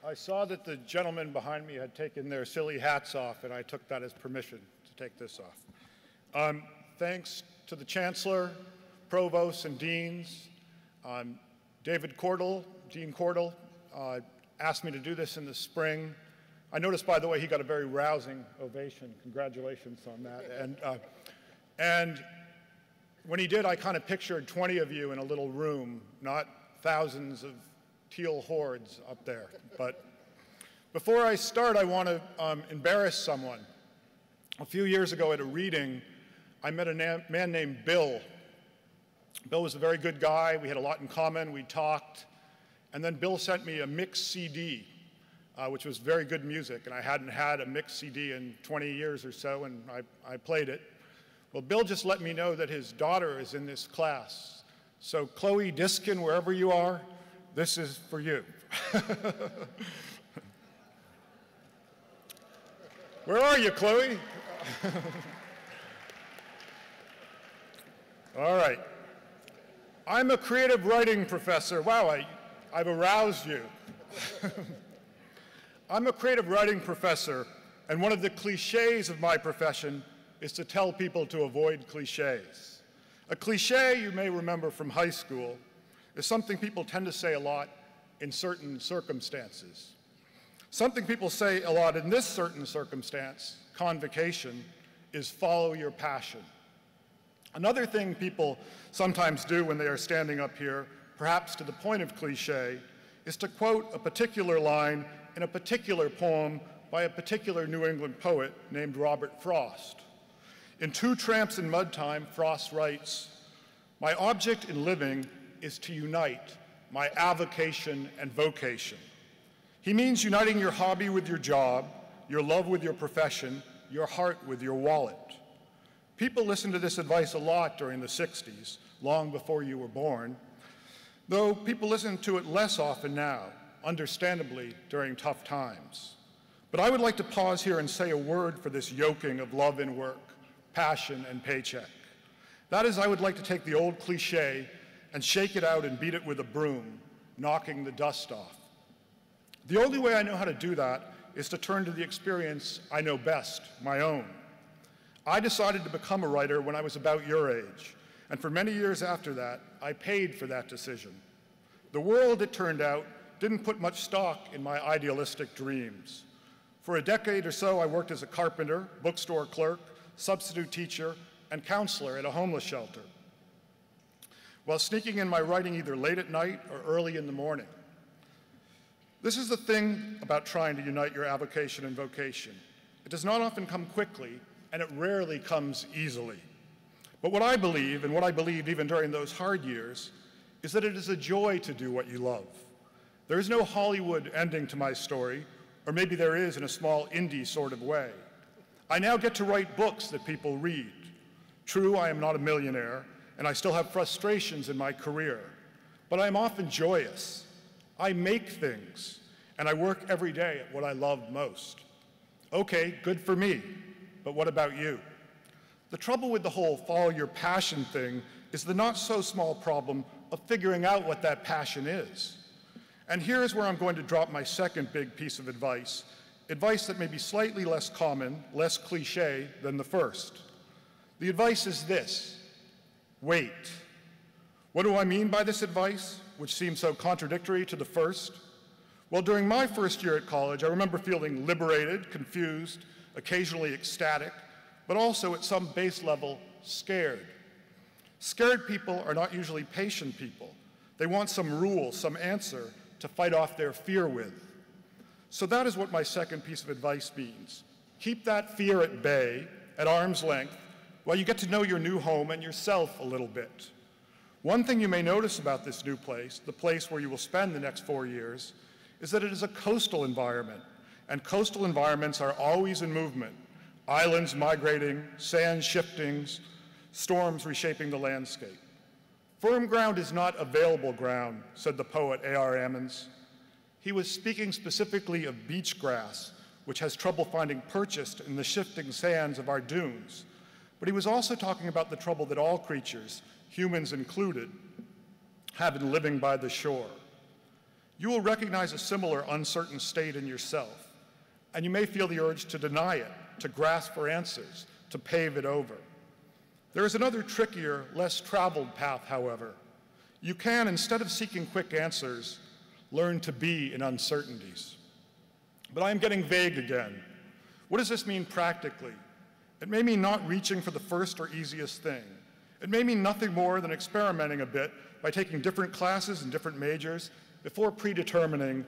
I saw that the gentlemen behind me had taken their silly hats off, and I took that as permission to take this off. Thanks to the Chancellor, Provosts, and Deans. David Cordell, Dean Cordell, asked me to do this in the spring. I noticed, by the way, he got a very rousing ovation. Congratulations on that. And when he did, I kind of pictured 20 of you in a little room, not thousands of teal hordes up there. But before I start, I want to embarrass someone. A few years ago at a reading, I met a man named Bill. Bill was a very good guy. We had a lot in common. We talked. And then Bill sent me a mixed CD, which was very good music. And I hadn't had a mixed CD in 20 years or so, and I played it. Well, Bill just let me know that his daughter is in this class. So Chloe Diskin, wherever you are, this is for you. Where are you, Chloe? All right. I'm a creative writing professor. Wow, I've aroused you. I'm a creative writing professor, and one of the cliches of my profession is to tell people to avoid cliches. A cliche, you may remember from high school, is something people tend to say a lot in certain circumstances. Something people say a lot in this certain circumstance, convocation, is follow your passion. Another thing people sometimes do when they are standing up here, perhaps to the point of cliche, is to quote a particular line in a particular poem by a particular New England poet named Robert Frost. In Two Tramps in Mud Time, Frost writes, "My object in living is to unite my avocation and vocation." He means uniting your hobby with your job, your love with your profession, your heart with your wallet. People listened to this advice a lot during the 60s, long before you were born, though people listen to it less often now, understandably during tough times. But I would like to pause here and say a word for this yoking of love and work, passion and paycheck. That is, I would like to take the old cliche and shake it out and beat it with a broom, knocking the dust off. The only way I know how to do that is to turn to the experience I know best, my own. I decided to become a writer when I was about your age, and for many years after that, I paid for that decision. The world, it turned out, didn't put much stock in my idealistic dreams. For a decade or so, I worked as a carpenter, bookstore clerk, substitute teacher, and counselor at a homeless shelter, while sneaking in my writing either late at night or early in the morning. This is the thing about trying to unite your avocation and vocation. It does not often come quickly, and it rarely comes easily. But what I believe, and what I believed even during those hard years, is that it is a joy to do what you love. There is no Hollywood ending to my story, or maybe there is in a small indie sort of way. I now get to write books that people read. True, I am not a millionaire, and I still have frustrations in my career, but I am often joyous. I make things, and I work every day at what I love most. Okay, good for me, but what about you? The trouble with the whole follow your passion thing is the not so small problem of figuring out what that passion is. And here's where I'm going to drop my second big piece of advice that may be slightly less common, less cliche than the first. The advice is this: wait. What do I mean by this advice, which seems so contradictory to the first? Well, during my first year at college, I remember feeling liberated, confused, occasionally ecstatic, but also at some base level, scared. Scared people are not usually patient people. They want some rule, some answer to fight off their fear with. So that is what my second piece of advice means. Keep that fear at bay, at arm's length, while you get to know your new home and yourself a little bit. One thing you may notice about this new place, the place where you will spend the next 4 years, is that it is a coastal environment, and coastal environments are always in movement. Islands migrating, sand shifting, storms reshaping the landscape. Firm ground is not available ground, said the poet A.R. Ammons. He was speaking specifically of beach grass, which has trouble finding purchase in the shifting sands of our dunes. But he was also talking about the trouble that all creatures, humans included, have in living by the shore. you will recognize a similar uncertain state in yourself, and you may feel the urge to deny it, to grasp for answers, to pave it over. There is another trickier, less traveled path, however. You can, instead of seeking quick answers, learn to be in uncertainties. But I am getting vague again. What does this mean practically? It may mean not reaching for the first or easiest thing. It may mean nothing more than experimenting a bit by taking different classes and different majors before predetermining,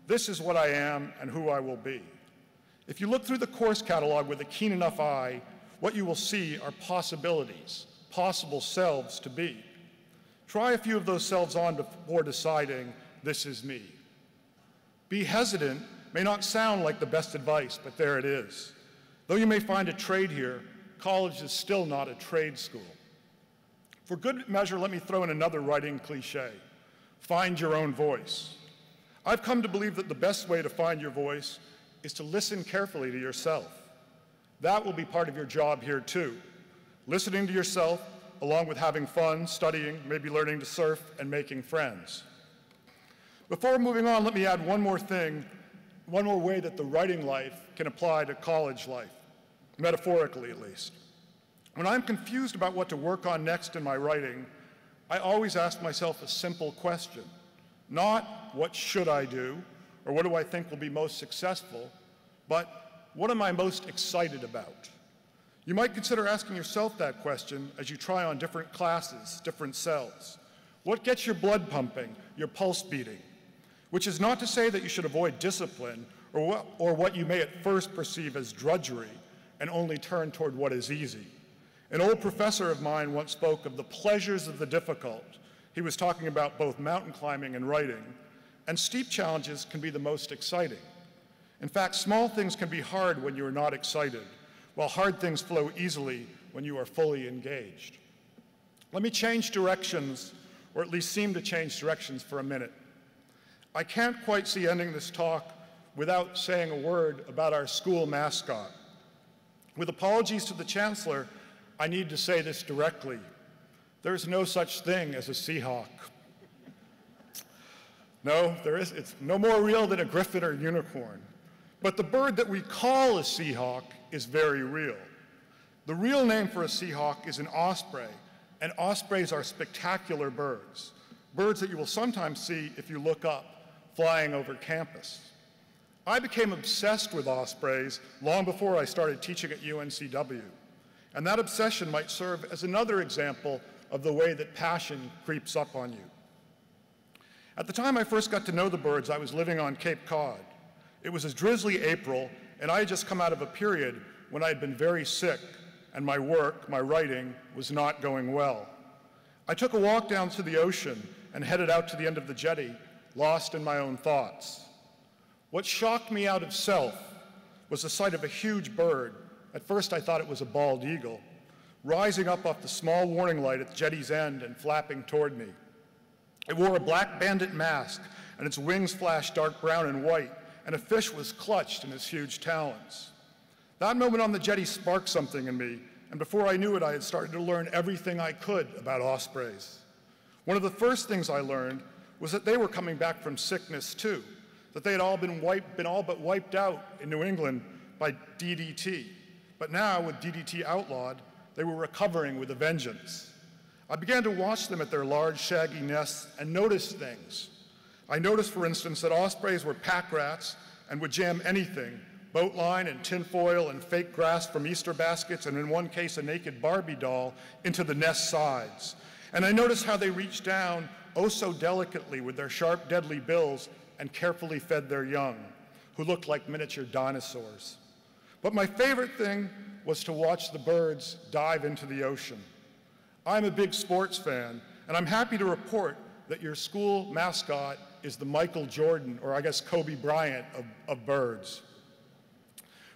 this is what I am and who I will be. If you look through the course catalog with a keen enough eye, what you will see are possibilities, possible selves to be. Try a few of those selves on before deciding, this is me. Be hesitant may not sound like the best advice, but there it is. Though you may find a trade here, college is still not a trade school. For good measure, let me throw in another writing cliche. Find your own voice. I've come to believe that the best way to find your voice is to listen carefully to yourself. That will be part of your job here too. Listening to yourself, along with having fun, studying, maybe learning to surf, and making friends. Before moving on, let me add one more thing, one more way that the writing life can apply to college life, metaphorically at least. When I'm confused about what to work on next in my writing, I always ask myself a simple question. Not, what should I do, or what do I think will be most successful, but what am I most excited about? You might consider asking yourself that question as you try on different classes, different cells. What gets your blood pumping, your pulse beating? Which is not to say that you should avoid discipline or what you may at first perceive as drudgery and only turn toward what is easy. An old professor of mine once spoke of the pleasures of the difficult. He was talking about both mountain climbing and writing, and steep challenges can be the most exciting. In fact, small things can be hard when you are not excited, while hard things flow easily when you are fully engaged. Let me change directions, or at least seem to change directions for a minute. I can't quite see ending this talk without saying a word about our school mascot. With apologies to the Chancellor, I need to say this directly. There's no such thing as a Seahawk. No, it's no more real than a griffin or unicorn. But the bird that we call a Seahawk is very real. The real name for a Seahawk is an osprey, and ospreys are spectacular birds, birds that you will sometimes see if you look up, flying over campus. I became obsessed with ospreys long before I started teaching at UNCW, and that obsession might serve as another example of the way that passion creeps up on you. At the time I first got to know the birds, I was living on Cape Cod. It was a drizzly April, and I had just come out of a period when I had been very sick, and my work, my writing, was not going well. I took a walk down to the ocean and headed out to the end of the jetty, lost in my own thoughts. What shocked me out of self was the sight of a huge bird. At first I thought it was a bald eagle, rising up off the small warning light at the jetty's end and flapping toward me. It wore a black bandit mask, and its wings flashed dark brown and white, and a fish was clutched in its huge talons. That moment on the jetty sparked something in me, and before I knew it, I had started to learn everything I could about ospreys. One of the first things I learned was that they were coming back from sickness too, that they had all been all but wiped out in New England by DDT. But now, with DDT outlawed, they were recovering with a vengeance. I began to watch them at their large, shaggy nests and notice things. I noticed, for instance, that ospreys were pack rats and would jam anything, boat line and tinfoil and fake grass from Easter baskets, and in one case, a naked Barbie doll, into the nest sides. And I noticed how they reached down oh so delicately with their sharp, deadly bills and carefully fed their young, who looked like miniature dinosaurs. But my favorite thing was to watch the birds dive into the ocean. I'm a big sports fan, and I'm happy to report that your school mascot is the Michael Jordan, or I guess Kobe Bryant of birds.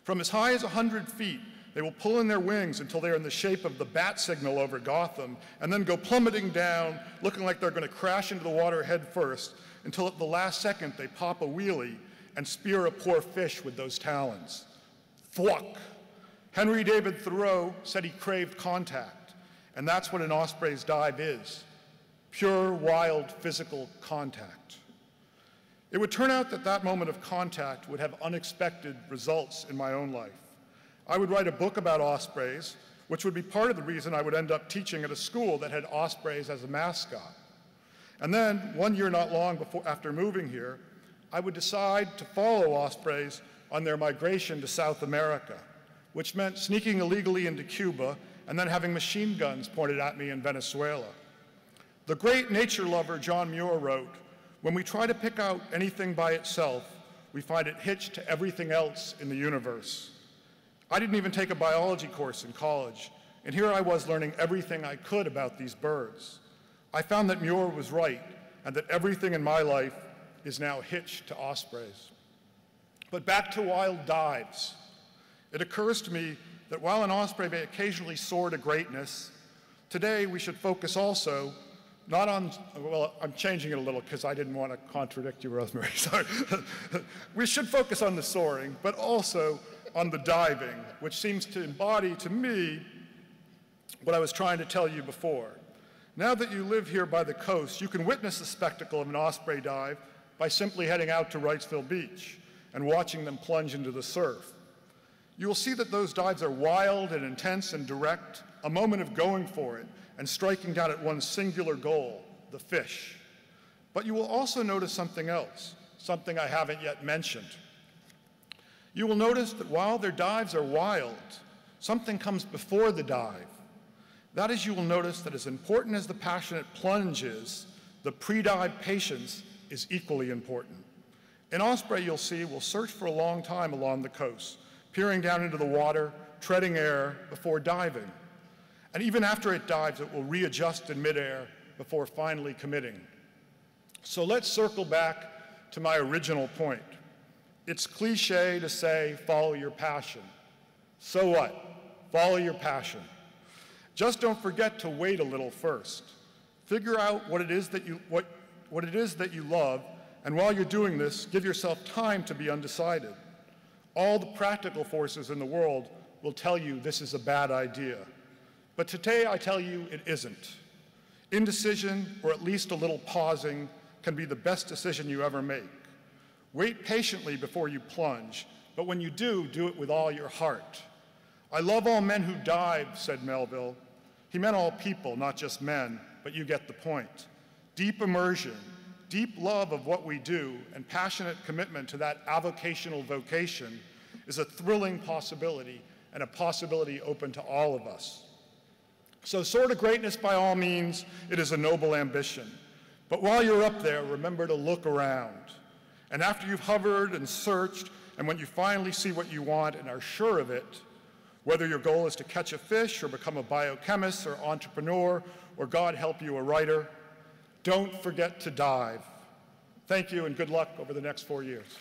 From as high as 100 feet, they will pull in their wings until they're in the shape of the bat signal over Gotham, and then go plummeting down, looking like they're going to crash into the water head first, until at the last second they pop a wheelie and spear a poor fish with those talons. Thwack! Henry David Thoreau said he craved contact, and that's what an osprey's dive is. Pure, wild, physical contact. It would turn out that that moment of contact would have unexpected results in my own life. I would write a book about ospreys, which would be part of the reason I would end up teaching at a school that had ospreys as a mascot. And then, 1 year not long after moving here, I would decide to follow ospreys on their migration to South America, which meant sneaking illegally into Cuba and then having machine guns pointed at me in Venezuela. The great nature lover John Muir wrote, "When we try to pick out anything by itself, we find it hitched to everything else in the universe." I didn't even take a biology course in college, and here I was learning everything I could about these birds. I found that Muir was right, and that everything in my life is now hitched to ospreys. But back to wild dives. It occurs to me that while an osprey may occasionally soar to greatness, today we should focus also not on, well, I'm changing it a little because I didn't want to contradict you, Rosemary, sorry. We should focus on the soaring, but also on the diving, which seems to embody to me what I was trying to tell you before. Now that you live here by the coast, you can witness the spectacle of an osprey dive by simply heading out to Wrightsville Beach and watching them plunge into the surf. You will see that those dives are wild and intense and direct, a moment of going for it and striking down at one singular goal, the fish. But you will also notice something else, something I haven't yet mentioned. You will notice that while their dives are wild, something comes before the dive. That is, you will notice that as important as the passionate plunge is, the pre-dive patience is equally important. An osprey, you'll see, will search for a long time along the coast, peering down into the water, treading air before diving. And even after it dives, it will readjust in midair before finally committing. So let's circle back to my original point. It's cliche to say, follow your passion. So what? Follow your passion. Just don't forget to wait a little first. Figure out what it is that you love, and while you're doing this, give yourself time to be undecided. All the practical forces in the world will tell you this is a bad idea. But today I tell you it isn't. Indecision, or at least a little pausing, can be the best decision you ever make. Wait patiently before you plunge, but when you do it with all your heart. "I love all men who dive," said Melville. He meant all people, not just men, but you get the point. Deep immersion, deep love of what we do, and passionate commitment to that avocational vocation is a thrilling possibility, and a possibility open to all of us. So soar to greatness by all means. It is a noble ambition. But while you're up there, remember to look around. And after you've hovered and searched, and when you finally see what you want and are sure of it, whether your goal is to catch a fish or become a biochemist or entrepreneur, or God help you, a writer, don't forget to dive. Thank you and good luck over the next 4 years.